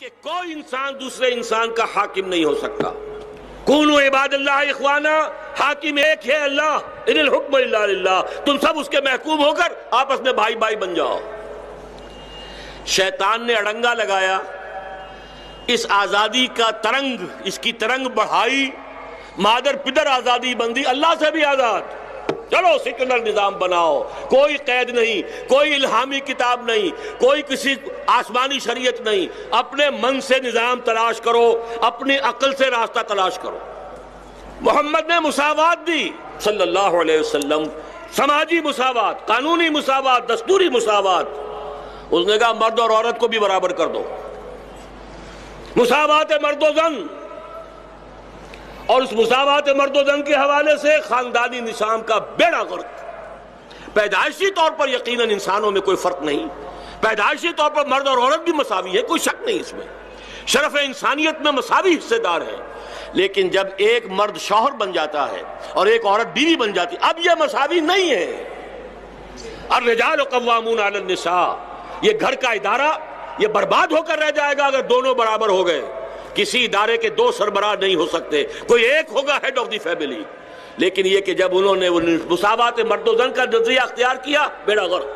کہ کوئی انسان دوسرے انسان کا حاکم نہیں ہو سکتا۔ کونوا عباد اللہ اخوانا، حاکم ایک ہے اللہ، ان الحکم الا للہ، تم سب اس کے محکوم ہو کر آپس میں بھائی بھائی بن جاؤ۔ شیطان نے اڑنگا لگایا، اس آزادی کا ترنگ، اس کی ترنگ بڑھائی، مادر پدر آزادی بندی، اللہ سے بھی آزاد، چلو سیکولر نظام بناؤ، کوئی قید نہیں، کوئی الہامی کتاب نہیں، کوئی کسی آسمانی شریعت نہیں، اپنے من سے نظام تلاش کرو، اپنی عقل سے راستہ تلاش کرو۔ محمد نے مساوات دی صلی اللہ علیہ وسلم، سماجی مساوات، قانونی مساوات، دستوری مساوات۔ اس نے کہا مرد اور عورت کو بھی برابر کر دو، مساوات مرد و زن، اور اس مساوات مرد و زن کے حوالے سے خاندانی نظام کا بیڑا غرق۔ پیدائشی طور پر یقیناً انسانوں میں کوئی فرق نہیں، پیدائشی طور پر مرد اور عورت بھی مساوی ہے، کوئی شک نہیں اس میں، شرف انسانیت میں مساوی حصے دار ہے۔ لیکن جب ایک مرد شوہر بن جاتا ہے اور ایک عورت بیوی بن جاتی، اب یہ مساوی نہیں ہے۔ الرجال قوامون علی النساء، یہ گھر کا ادارہ یہ برباد ہو کر رہ جائے گا اگر دونوں برابر ہو گئے۔ کسی ادارے کے دو سربراہ نہیں ہو سکتے، کوئی ایک ہوگا ہیڈ آف دی فیملی۔ لیکن یہ کہ جب انہوں نے مساوات مرد و زن کا نظریہ اختیار کیا، بیڑا غرق۔